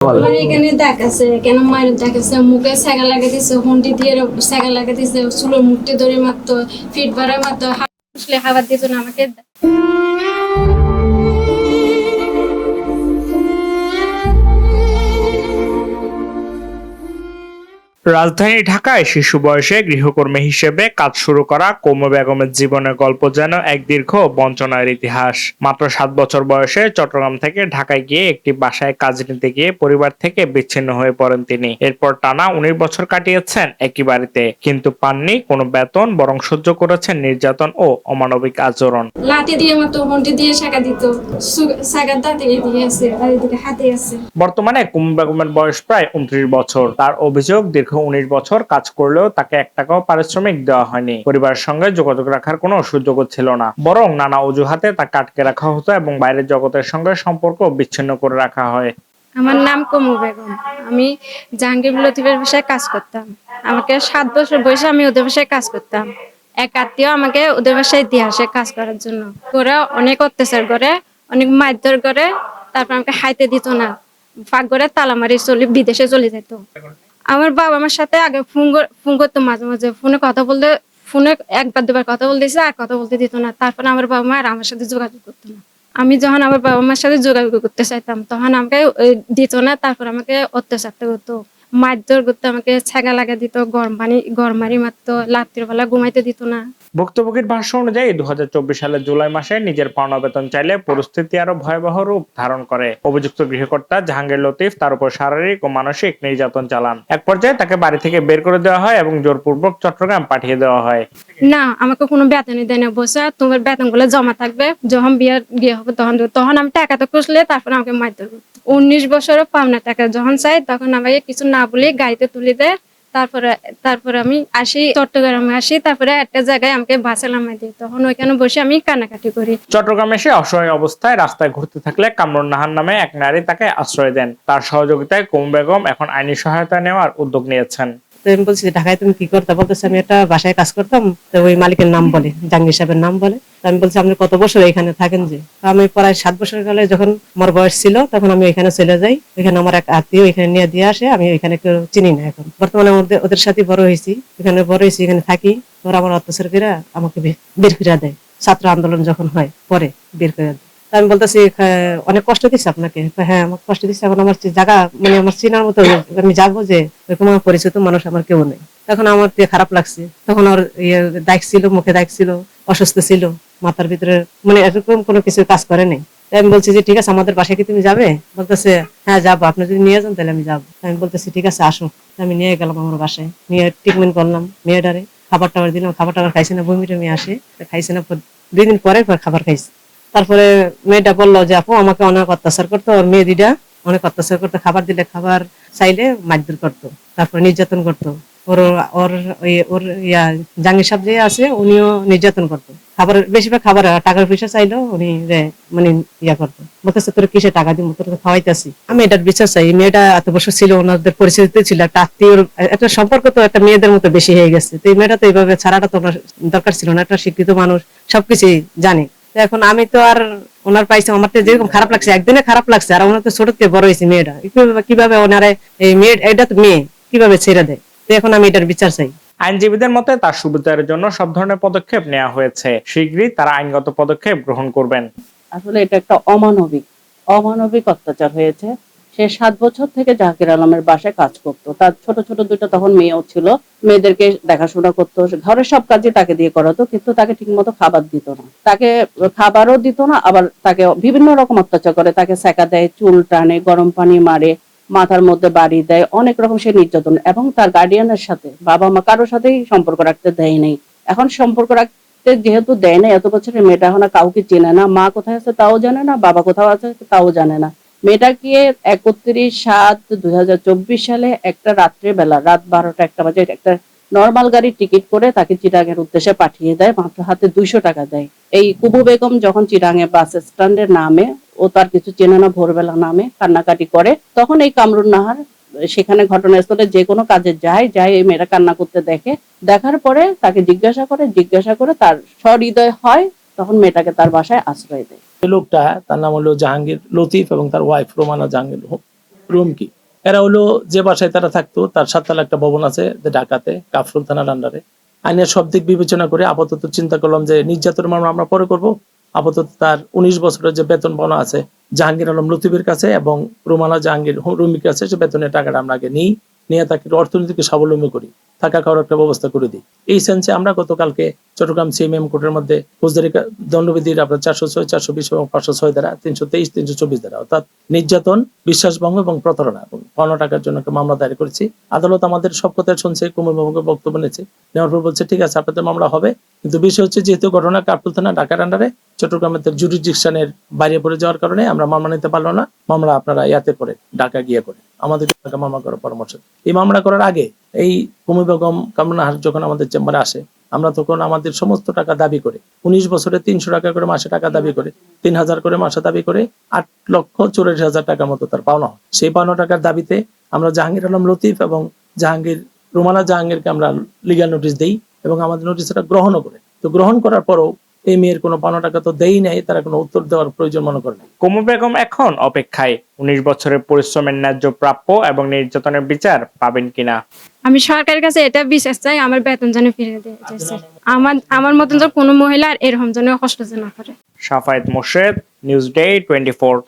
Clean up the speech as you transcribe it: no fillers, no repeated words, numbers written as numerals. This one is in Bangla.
আমার এখানে দাগ আছে, কেন মায়ের দাগ আছে, মুখে ছাগা লাগিয়ে দিছে, হুন্ডি দিয়ে ছাগা লাগিয়ে দিছে, চুলোর মুখটি ধরে মারতো, ফিট ভাড়া মারতো, হাসলে খাবার দিত না আমাকে। রাজধানী ঢাকায় শিশু বয়সে গৃহকর্মী হিসেবে কাজ শুরু করা কৌম বেগমের জীবনের গল্প যেন এক দীর্ঘ বঞ্চনার ইতিহাস। মাত্র 7 বছর বয়সে চট্টগ্রাম থেকে ঢাকায় গিয়ে একটি বাসায় কাজ নিতে গিয়ে পরিবার থেকে বিচ্ছিন্ন হয়ে পড়েন তিনি। এরপর টানা 19 বছর কাটিয়েছেন একই বাড়িতে, কিন্তু পাননি কোনো বেতন, বরং সহ্য করেছেন নির্যাতন ও অমানবিক আচরণ। লাঠি দিয়ে মারতো, হুন্ডি দিয়ে ছাগা দিত, ছাগার দাঁতে দিয়ে আছে আর এদিকে হাতে আছে। বর্তমানে কৌম বেগমের বয়স প্রায় 29 বছর। তার অভিযোগ, দীর্ঘ 19 বছর কাজ করলেও তাকে 1 টাকাও পারিশ্রমিক দেওয়া হয়নি। পরিবারের সঙ্গে যোগাযোগ রাখার কোনো সুযোগও ছিল না, বরং নানা অজুহাতে তাকে আটকে রাখা হতো এবং বাইরের জগতের সঙ্গে সম্পর্ক বিচ্ছিন্ন করে রাখা হয়। আমার নাম কমু বেগম। আমি জাহাঙ্গীর লতিফের বাসায় কাজ করতাম। আমাকে 7 বছর বয়সে আমি ওদের বাসায় কাজ করতাম। এক আত্মীয় আমাকে ওদের বাসায় দিয়ে আসে কাজ করার জন্য। ওরা অনেক অত্যাচার করে, অনেক মারধর করে, তারপর আমাকে খাইতে দিত না, ফাঁক করে তালা মারি বিদেশে চলে যেত। আমার বাবা আমার সাথে আগে ফোন করতো, মাঝে মাঝে ফোনে কথা বলতে, ফোনে একবার দুবার কথা বলতেছে, আর কথা বলতে দিত না। তারপর আমার বাবা মা আর আমার সাথে যোগাযোগ করতো না। আমি যখন আমার বাবা মার সাথে যোগাযোগ করতে চাইতাম, তখন আমাকে দিত না। তারপর আমাকে অত্যাচারটা করতো, মারধর করতো, আমাকে ছ্যাগা লাগা দিত, গরমারি মারতো, রাত্রিবেলা ঘুমাইতে দিত না। ভুক্তভোগীর ভাষ্য অনুযায়ী 2024 সালের জুলাই মাসে নিজের পাওনা বেতন চাইলে পরিস্থিতি আরো ভয়াবহ রূপ ধারণ করে। অভিযুক্ত গৃহকর্তা জাহাঙ্গীর লতিফ তার উপর শারীরিক ও মানসিক নির্যাতন চালান। এক পর্যায়ে তাকে বাড়ি থেকে বের করে দেওয়া হয় এবং জোরপূর্বক চট্টগ্রাম পাঠিয়ে দেওয়া হয়। না, আমাকে কোনো বেতনই দেয় না, বসে তোমার বেতনগুলো জমা থাকবে, যখন বিয়ে হবে তখন দেবো। তখন আমি টাকাটা খুঁজলে তারপর আমাকে মারধর করতো। 19 বছরও পাওনা টাকা যখন চাই, তখন আমাকে কিছু না বলে গাড়িতে তুলে দেয়। তারপরে আমি আসি, চট্টগ্রামে আসি, তারপরে একটা জায়গায় আমাকে বাসে নামাই দিই। তখন ওইখানে বসে আমি কান্নাকাটি করি। চট্টগ্রামে এসে অসহায় অবস্থায় রাস্তায় ঘুরতে থাকলে কামরুন নাহার নামে এক নারী তাকে আশ্রয় দেন। তার সহযোগিতায় কৌম বেগম এখন আইনি সহায়তা নেওয়ার উদ্যোগ নিয়েছেন। তো আমি বলছি, ঢাকায় তুমি কি করতে? বলতেছে আমি একটা বাসায় কাজ করতাম। তো ওই মালিকের নাম বলে, জাহাঙ্গীর সাহেবের নাম বলে। তো আমি বলছি, আপনি কত বছর এখানে থাকেন? যে আমি প্রায় 7 বছর কালে যখন আমার বয়স ছিল, তখন আমি এখানে চলে যাই। এখানে আমার এক আত্মীয় এখানে নিয়ে দিয়ে আসে, আমি এখানে কেউ চিনি না। এখন বর্তমানে ওদের সাথে বড় হয়েছি, এখানে বড় হয়েছি, এখানে থাকি। ওরা আমার অত্যাচার করে আমাকে বের করে দেয়। ছাত্র আন্দোলন যখন হয় পরে বের করে দেয়। আমি বলতেছি, অনেক কষ্ট দিচ্ছে আপনাকে? হ্যাঁ, আমার কষ্ট দিচ্ছে। এখন আমার জায়গা, মানে আমার চেনার মতো আমি যাবো যে এরকম আমার পরিচিত মানুষ আমার কেউ নেই। তখন আমার খারাপ লাগছে। তখন ওর দাগ ছিল, মুখে দাগ ছিল, অসুস্থ ছিল, মাথার ভিতরে মানে এরকম কোনো কিছু কাজ করে নেই। আমি বলছি যে ঠিক আছে, আমাদের বাসায় কি তুমি যাবে? বলতেছে হ্যাঁ যাবো, আপনি যদি নিয়ে যান তাহলে আমি যাবো। আমি বলতেছি ঠিক আছে আসো। আমি নিয়ে গেলাম আমার বাসায়, নিয়ে ট্রিটমেন্ট করলাম মেয়েটারে, খাবার টাবার দিলাম। খাবার টাবার খাইছে না, বমি টমি আসে, খাইছে না। 2 দিন পরে খাবার খাইছে। তারপরে মেয়েটা বললো যে আপু আমাকে অনেক অত্যাচার করতো, ওর মেয়ে দিটা অনেক অত্যাচার করতো, খাবার দিলে, খাবার চাইলে মারধর করতো, তারপরে নির্যাতন করতো। ওর ওর ওর জাহাঙ্গীর সাহেব যে আছে, উনিও নির্যাতন করতো। খাবার, বেশিরভাগ খাবার, টাকার পয়সা চাইলো উনি মানে করতো। বলতেছে তোর কিসে টাকা দিব, তোর খাওয়াইতেছি। আমি এটার বিচার চাই। মেয়েটা এত বছর ছিল, ওনাদের পরিচিতি ছিল, একটা আত্মীয়, একটা সম্পর্ক তো একটা মেয়েদের মতো বেশি হয়ে গেছে। তো এই মেয়েটা তো এইভাবে ছাড়াটা তো দরকার ছিল না। একটা শিক্ষিত মানুষ, সবকিছুই জানে। এখন আমি তো আর ওনার পাইছি, আমার তো যেরকম খারাপ লাগছে, একদিনে খারাপ লাগছে। আর ওনার তো ছোট থেকে বড় হয়েছে মেয়েটা, কিভাবে ওনারা এই মেয়ে, এটা তো মেয়ে, কিভাবে ছেড়ে দেয়? তো এখন আমি এটার বিচার চাই। আইনজীবীদের মতে তার সুবিধার জন্য সব ধরনের পদক্ষেপ নেওয়া হয়েছে। শীঘ্রই তারা আইনগত পদক্ষেপ গ্রহণ করবেন। আসলে এটা একটা অমানবিক অত্যাচার হয়েছে। সে 7 বছর থেকে জাহাঙ্গীর আলমের বাসায় কাজ করতো। তার ছোট ছোট 2টা তখন মেয়েও ছিল। মেয়েদেরকে দেখাশোনা করতো, ঘরের সব কাজই তাকে দিয়ে করাতো, কিন্তু তাকে ঠিকমতো খাবার দিত না। তাকে খাবারও দিত না, আবার তাকে বিভিন্ন রকম অত্যাচার করে। তাকে সেকা দেয়, চুল টানে, গরম পানি মারে, মাথার মধ্যে বাড়ি দেয়, অনেক রকম সে নির্যাতন। এবং তার গার্ডিয়ানের সাথে, বাবা মা কারোর সাথেই সম্পর্ক রাখতে দেয় নাই। এখন সম্পর্ক রাখতে যেহেতু দেয় না, এত বছরের মেয়েটা এখন কাউকে চেনে না, মা কোথায় আছে তাও জানে না, বাবা কোথাও আছে তাও জানে না। মেয়েটাকে 31/7/2024 সালে একটা রাত্রে বেলা, রাত 12টা-1টা বাজে, একটা নর্মাল গাড়ির টিকিট করে তাকে চিটাগাংয়ের উদ্দেশ্যে পাঠিয়ে দেয়। মাত্র হাতে 200 টাকা দেয়। এই কুবু বেগম যখন চিটাগাংয়ে বাস স্ট্যান্ডে নামে, ও তার কিছু চেনে না, ভোরবেলা নামে, কান্নাকাটি করে, তখন এই কামরুন নাহার সেখানে ঘটনাস্থলে যে কোনো কাজে যায়, এই মেয়েরা কান্না করতে দেখে। দেখার পরে তাকে জিজ্ঞাসা করে তার সহৃদয় হয়, তখন মেয়েটাকে তার বাসায় আশ্রয় দেয়। লোকটা, তার নাম হলো জাহাঙ্গীর লতিফ এবং তার ওয়াইফ রোমানা জাহাঙ্গীর। রুমকি। এরা হলো যে বাসায় তারা থাকতো তার 7 তলা একটা ভবন আছে ঢাকাতে, কাফরুল থানার আন্ডারে। আইনের সব দিক বিবেচনা করে আপাতত চিন্তা করলাম যে নির্যাতনের মামলা আমরা পরে করব। আপাতত তার 19 বছরের যে বেতন পাওনা আছে জাহাঙ্গীর আলম লতিফের কাছে এবং রুমানা জাহাঙ্গীর রুমির কাছে, সে বেতনের টাকাটা আমরা আগে নিয়ে তাকে অর্থনৈতিক স্বাবলম্বী করি, থাকা খাওয়ার একটা ব্যবস্থা করে দিই। এই সেন্সে আমরা গতকালকে চট্টগ্রাম সিএমএম কোর্টের মধ্যে ফৌজদারি দণ্ডবিধির আপনার 406, 420 এবং 506 ধারা, 323, 324 ধারা অর্থাৎ নির্যাতন, বিশ্বাসভঙ্গ এবং প্রতারণা এবং পাওনা টাকার জন্য একটা মামলা দায়ের করেছি। আদালত আমাদের সব কথা শুনছে, কুমুর বাবুকে বক্তব্য নিয়েছে, নেওয়ার পর বলছে ঠিক আছে আপনাদের মামলা হবে, কিন্তু বিষয় হচ্ছে যেহেতু ঘটনা কাফরুল থানা ঢাকার আন্ডারে, চট্টগ্রামের জুরিসডিকশনের বাইরে পড়ে যাওয়ার কারণে আমরা মামলা নিতে পারলো না। মামলা আপনারা ইয়াতে করে ঢাকা গিয়ে করে আমাদের মামলা করার পরামর্শ। এই মামলা করার আগে এই কুমুর বেগম কামরুন্নাহার যখন আমাদের চেম্বারে আসে, আমরা তখন আমাদের সমস্ত টাকা দাবি করে 19 বছরে 300 টাকা করে মাসে টাকা দাবি করে 3000 করে মাসে দাবি করে 8,84,000 টাকার মতো তার পাওনা হয়। সেই পাওনা টাকার দাবিতে আমরা জাহাঙ্গীর আলম লতিফ এবং রুমানা জাহাঙ্গীরকে আমরা লিগ্যাল নোটিশ দেই এবং আমাদের নোটিশটা গ্রহণও করে। তো গ্রহণ করার পরও এই মেয়ের কোনো পাওনা টাকা তো দেই নাই, তারা কোনো উত্তর দেওয়ার প্রয়োজন মনে করে নাই। কুমু বেগম এখন অপেক্ষায় 19 বছরের পরিশ্রমের ন্যায্য প্রাপ্য এবং নির্যাতনের বিচার পাবেন কিনা। আমি সরকারের কাছে এটা বিশ্বাস চাই, আমার বেতন যেন ফিরিয়ে দেয় স্যার। আমার মতন যেন কোনো মহিলা আর এরকম যেন কষ্ট যেন না করে। Safayet Morshed, news day 24।